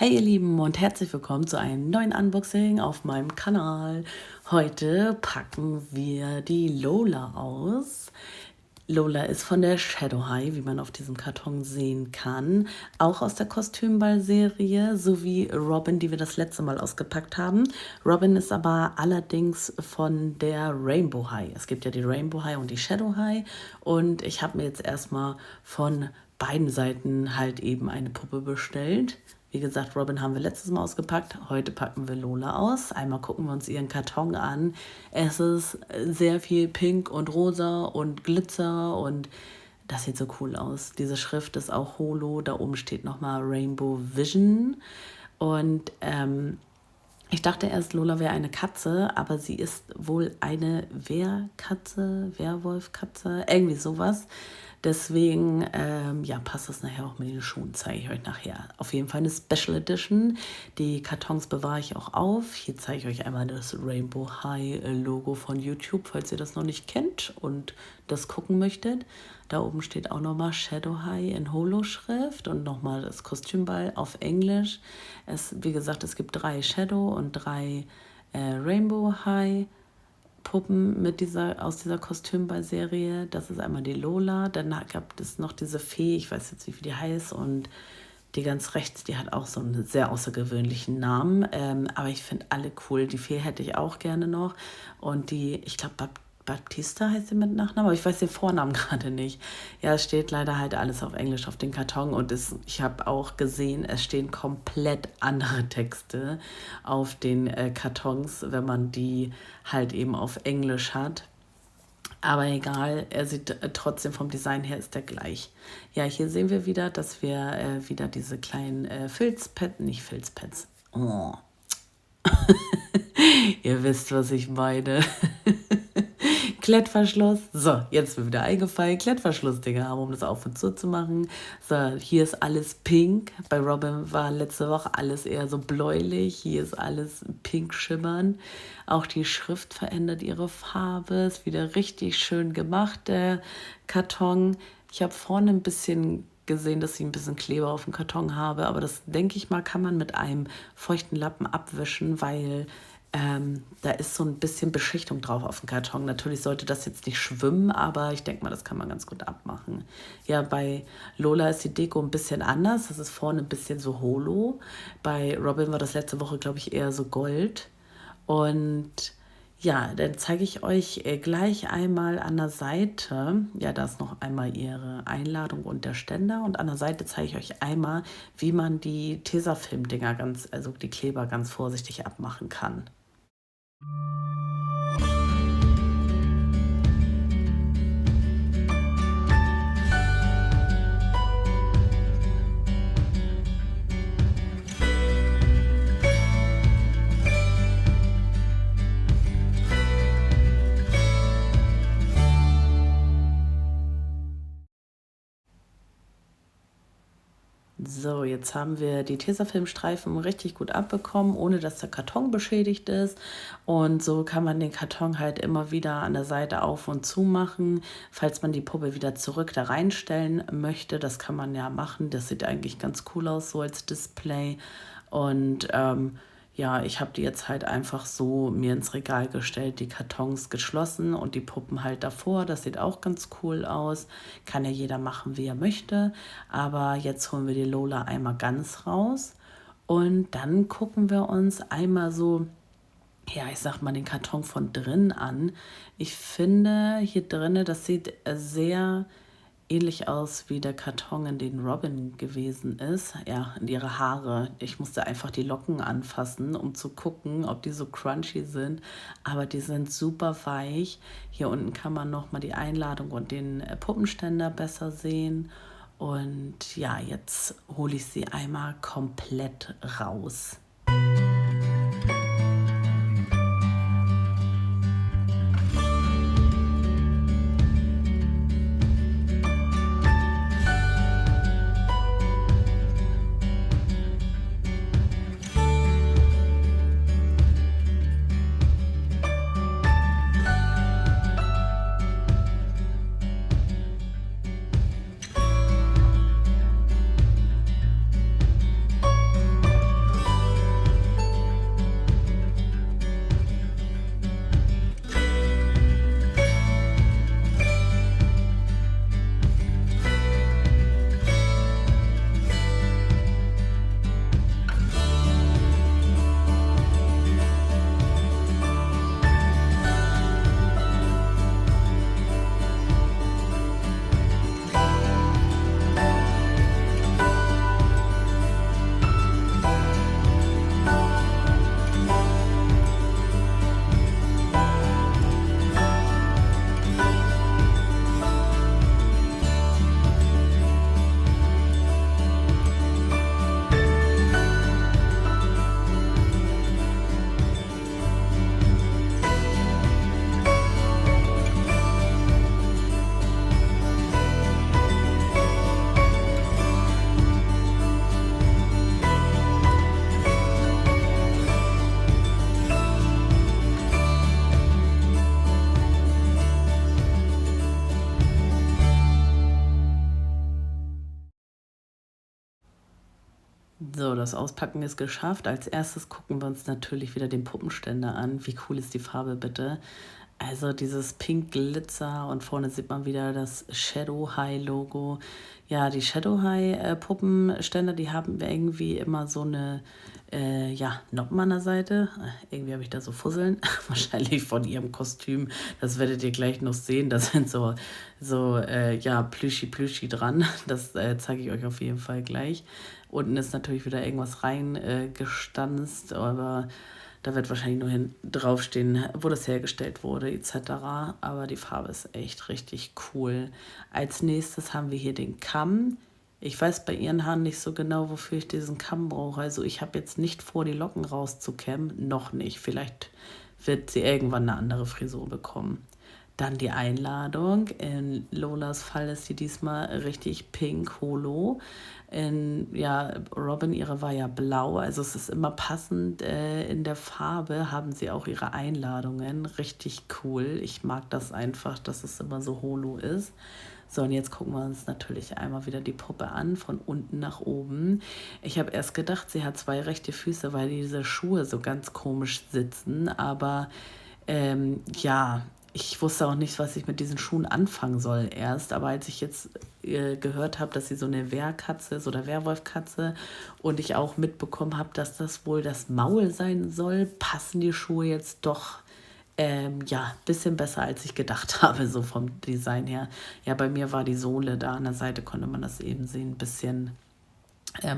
Hi ihr Lieben und herzlich willkommen zu einem neuen Unboxing auf meinem Kanal. Heute packen wir die Lola aus. Lola ist von der Shadow High, wie man auf diesem Karton sehen kann. Auch aus der Kostümball-Serie, sowie Robin, die wir das letzte Mal ausgepackt haben. Robin ist aber allerdings von der Rainbow High. Es gibt ja die Rainbow High und die Shadow High. Und ich habe mir jetzt erstmal von beiden Seiten halt eben eine Puppe bestellt. Wie gesagt, Robin haben wir letztes Mal ausgepackt. Heute packen wir Lola aus. Einmal gucken wir uns ihren Karton an. Es ist sehr viel Pink und Rosa und Glitzer und das sieht so cool aus. Diese Schrift ist auch Holo. Da oben steht nochmal Rainbow Vision. Und ich dachte erst, Lola wäre eine Katze, aber sie ist wohl eine Wehrkatze, Werwolfkatze, irgendwie sowas. Deswegen, ja, passt das nachher auch mit den Schuhen, zeige ich euch nachher. Auf jeden Fall eine Special Edition. Die Kartons bewahre ich auch auf. Hier zeige ich euch einmal das Rainbow High Logo von YouTube, falls ihr das noch nicht kennt und das gucken möchtet. Da oben steht auch nochmal Shadow High in Holo-Schrift und nochmal das Kostümball auf Englisch. Wie gesagt, es gibt 3 Shadow und 3 Rainbow High Puppen aus dieser Kostümball-Serie. Das ist einmal die Lola, dann gab es noch diese Fee, ich weiß jetzt nicht, wie die heißt, und die ganz rechts, die hat auch so einen sehr außergewöhnlichen Namen, aber ich finde alle cool. Die Fee hätte ich auch gerne noch und die, ich glaube, Baptista heißt sie mit Nachnamen, aber ich weiß den Vornamen gerade nicht. Ja, es steht leider halt alles auf Englisch auf den Karton und ich habe auch gesehen, es stehen komplett andere Texte auf den Kartons, wenn man die halt eben auf Englisch hat. Aber egal, er sieht trotzdem vom Design her ist er gleich. Ja, hier sehen wir wieder, dass wir wieder diese kleinen nicht Filzpads. Oh. Ihr wisst, was ich meine. Klettverschluss. So, jetzt ist mir wieder eingefallen. Klettverschlussdinger haben, um das auf und zu zu machen. So, hier ist alles pink. Bei Robin war letzte Woche alles eher so bläulich. Hier ist alles pink schimmern. Auch die Schrift verändert ihre Farbe. Ist wieder richtig schön gemacht, der Karton. Ich habe vorne ein bisschen gesehen, dass ich ein bisschen Kleber auf dem Karton habe, aber das, denke ich mal, kann man mit einem feuchten Lappen abwischen, weil da ist so ein bisschen Beschichtung drauf auf dem Karton. Natürlich sollte das jetzt nicht schwimmen, aber ich denke mal, das kann man ganz gut abmachen. Ja, bei Lola ist die Deko ein bisschen anders. Das ist vorne ein bisschen so Holo. Bei Robin war das letzte Woche, glaube ich, eher so Gold. Und ja, dann zeige ich euch gleich einmal an der Seite, ja, da ist noch einmal ihre Einladung und der Ständer und an der Seite zeige ich euch einmal, wie man die Tesafilm-Dinger also die Kleber ganz vorsichtig abmachen kann. So, jetzt haben wir die Tesafilmstreifen richtig gut abbekommen, ohne dass der Karton beschädigt ist. Und so kann man den Karton halt immer wieder an der Seite auf und zu machen, falls man die Puppe wieder zurück da reinstellen möchte. Das kann man ja machen. Das sieht eigentlich ganz cool aus, so als Display. Und ja, ich habe die jetzt halt einfach so mir ins Regal gestellt, die Kartons geschlossen und die Puppen halt davor. Das sieht auch ganz cool aus. Kann ja jeder machen, wie er möchte. Aber jetzt holen wir die Lola einmal ganz raus. Und dann gucken wir uns einmal so, ja, ich sag mal, den Karton von drin an. Ich finde hier drinne, das sieht sehr ähnlich aus wie der Karton, in den Robin gewesen ist. Ja, in ihre Haare. Ich musste einfach die Locken anfassen, um zu gucken, ob die so crunchy sind. Aber die sind super weich. Hier unten kann man nochmal die Einladung und den Puppenständer besser sehen. Und ja, jetzt hole ich sie einmal komplett raus. So, das Auspacken ist geschafft. Als erstes gucken wir uns natürlich wieder den Puppenständer an. Wie cool ist die Farbe bitte? Also dieses Pink Glitzer und vorne sieht man wieder das Shadow High Logo. Ja, die Shadow High Puppenständer, die haben irgendwie immer so eine Noppen an der Seite. Irgendwie habe ich da so Fusseln. Wahrscheinlich von ihrem Kostüm. Das werdet ihr gleich noch sehen. Da sind Plüschi dran. Das zeige ich euch auf jeden Fall gleich. Unten ist natürlich wieder irgendwas reingestanzt, aber da wird wahrscheinlich nur draufstehen, wo das hergestellt wurde, etc. Aber die Farbe ist echt richtig cool. Als nächstes haben wir hier den Kamm. Ich weiß bei ihren Haaren nicht so genau, wofür ich diesen Kamm brauche. Also ich habe jetzt nicht vor, die Locken rauszukämmen. Noch nicht. Vielleicht wird sie irgendwann eine andere Frisur bekommen. Dann die Einladung. In Lolas Fall ist sie diesmal richtig pink, holo. Robin, ihre war ja blau. Also es ist immer passend in der Farbe, haben sie auch ihre Einladungen. Richtig cool. Ich mag das einfach, dass es immer so holo ist. So, und jetzt gucken wir uns natürlich einmal wieder die Puppe an, von unten nach oben. Ich habe erst gedacht, sie hat 2 rechte Füße, weil diese Schuhe so ganz komisch sitzen. Aber ich wusste auch nicht, was ich mit diesen Schuhen anfangen soll erst. Aber als ich jetzt gehört habe, dass sie so eine Wehrkatze ist oder Werwolfkatze und ich auch mitbekommen habe, dass das wohl das Maul sein soll, passen die Schuhe jetzt doch bisschen besser, als ich gedacht habe, so vom Design her. Ja, bei mir war die Sohle da an der Seite, konnte man das eben sehen, ein bisschen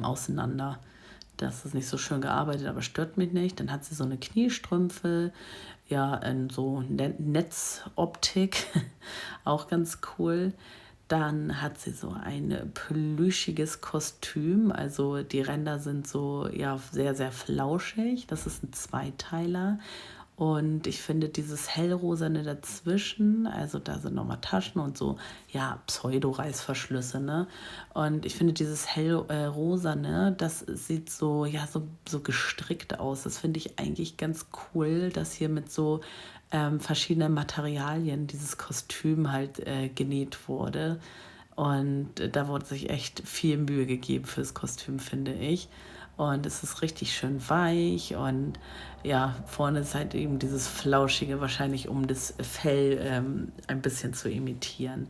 auseinander. Das ist nicht so schön gearbeitet, aber stört mich nicht. Dann hat sie so eine Kniestrümpfe, ja, in so Netzoptik, auch ganz cool. Dann hat sie so ein plüschiges Kostüm, also die Ränder sind so, ja, sehr, sehr flauschig. Das ist ein Zweiteiler. Und ich finde dieses hellrosane dazwischen, also da sind nochmal Taschen und so, ja, Pseudo-Reißverschlüsse, ne? Und ich finde dieses hellrosane, das sieht so, ja, so gestrickt aus. Das finde ich eigentlich ganz cool, dass hier mit so verschiedenen Materialien dieses Kostüm halt genäht wurde. Und da wurde sich echt viel Mühe gegeben fürs Kostüm, finde ich. Und es ist richtig schön weich und ja, vorne ist halt eben dieses Flauschige, wahrscheinlich um das Fell ein bisschen zu imitieren.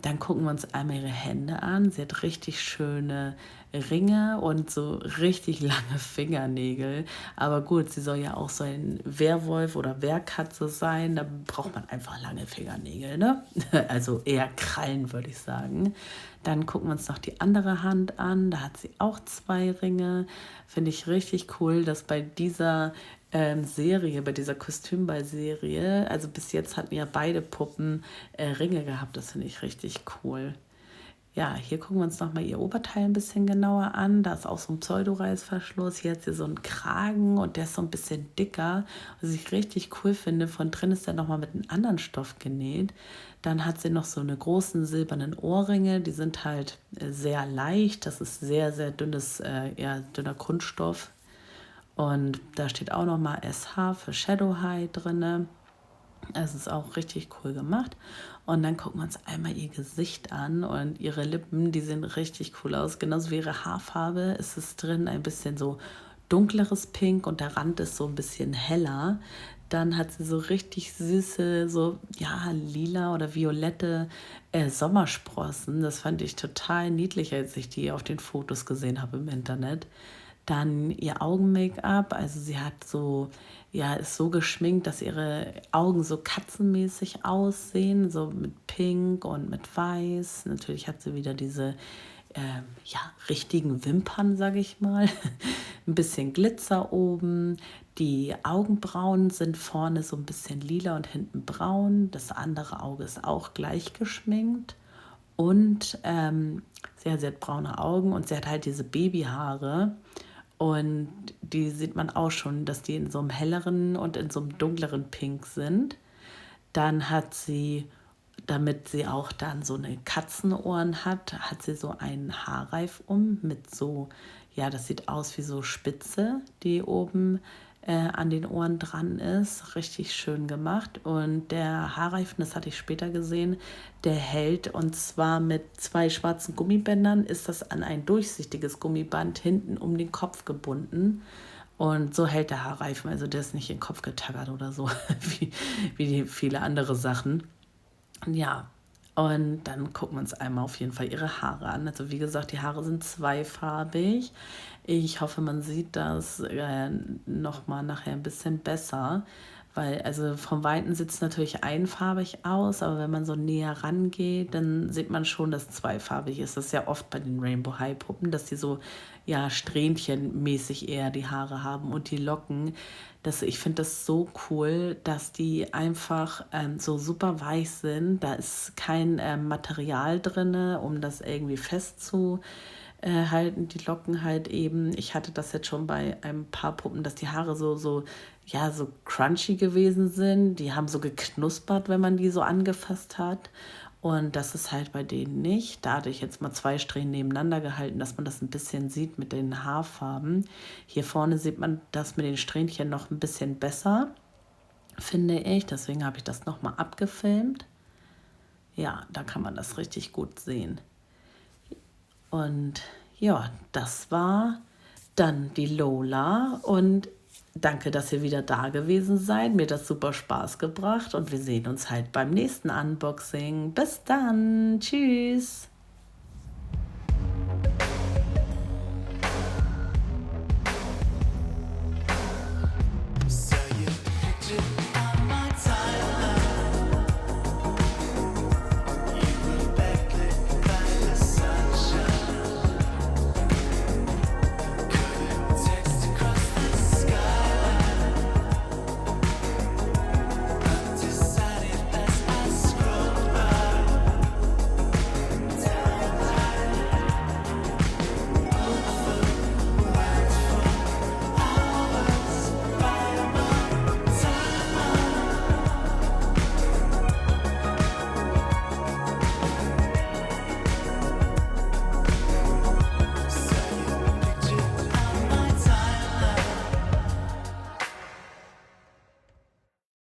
Dann gucken wir uns einmal ihre Hände an. Sie hat richtig schöne Ringe und so richtig lange Fingernägel. Aber gut, sie soll ja auch so ein Werwolf oder Wehrkatze sein. Da braucht man einfach lange Fingernägel, ne? Also eher Krallen, würde ich sagen. Dann gucken wir uns noch die andere Hand an. Da hat sie auch 2 Ringe. Finde ich richtig cool, dass bei dieser Serie, bei dieser Kostümball-Serie, also bis jetzt hatten ja beide Puppen Ringe gehabt. Das finde ich richtig cool. Ja, hier gucken wir uns nochmal ihr Oberteil ein bisschen genauer an. Da ist auch so ein Pseudoreißverschluss. Hier hat sie so einen Kragen und der ist so ein bisschen dicker. Was ich richtig cool finde, von drin ist der nochmal mit einem anderen Stoff genäht. Dann hat sie noch so eine großen silbernen Ohrringe. Die sind halt sehr leicht. Das ist sehr, sehr dünner Kunststoff. Und da steht auch nochmal SH für Shadow High drin. Es ist auch richtig cool gemacht. Und dann gucken wir uns einmal ihr Gesicht an und ihre Lippen, die sehen richtig cool aus. Genauso wie ihre Haarfarbe ist es drin ein bisschen so dunkleres Pink und der Rand ist so ein bisschen heller. Dann hat sie so richtig süße, so ja, lila oder violette Sommersprossen. Das fand ich total niedlich, als ich die auf den Fotos gesehen habe im Internet. Dann ihr Augen-Make-up, also sie hat so, ja, ist so geschminkt, dass ihre Augen so katzenmäßig aussehen, so mit Pink und mit Weiß. Natürlich hat sie wieder diese, richtigen Wimpern, sage ich mal. Ein bisschen Glitzer oben. Die Augenbrauen sind vorne so ein bisschen lila und hinten braun. Das andere Auge ist auch gleich geschminkt. Und sie hat braune Augen und sie hat halt diese Babyhaare. Und die sieht man auch schon, dass die in so einem helleren und in so einem dunkleren Pink sind. Dann hat sie, damit sie auch dann so eine Katzenohren hat sie so einen Haarreif mit so, ja, das sieht aus wie so Spitze, die oben an den Ohren dran ist. Richtig schön gemacht. Und der Haarreifen, das hatte ich später gesehen, der hält, und zwar mit 2 schwarzen Gummibändern ist das an ein durchsichtiges Gummiband hinten um den Kopf gebunden. Und so hält der Haarreifen, also der ist nicht in den Kopf getackert oder so, wie viele andere Sachen. Ja, und dann gucken wir uns einmal auf jeden Fall ihre Haare an. Also wie gesagt, die Haare sind zweifarbig. Ich hoffe, man sieht das nochmal nachher ein bisschen besser, weil also vom Weiten sieht es natürlich einfarbig aus, aber wenn man so näher rangeht, dann sieht man schon, dass es zweifarbig ist. Das ist ja oft bei den Rainbow High Puppen, dass die so ja strähnchenmäßig eher die Haare haben und die Locken. Ich finde das so cool, dass die einfach so super weich sind. Da ist kein Material drin, um das irgendwie festzuhalten, die Locken halt eben. Ich hatte das jetzt schon bei ein paar Puppen, dass die Haare so crunchy gewesen sind. Die haben so geknuspert, wenn man die so angefasst hat. Und das ist halt bei denen nicht. Da hatte ich jetzt mal 2 Strähnen nebeneinander gehalten, dass man das ein bisschen sieht mit den Haarfarben. Hier vorne sieht man das mit den Strähnchen noch ein bisschen besser, finde ich. Deswegen habe ich das nochmal abgefilmt. Ja, da kann man das richtig gut sehen. Und ja, das war dann die Lola. Und danke, dass ihr wieder da gewesen seid. Mir hat das super Spaß gebracht. Und wir sehen uns halt beim nächsten Unboxing. Bis dann. Tschüss. Saw your picture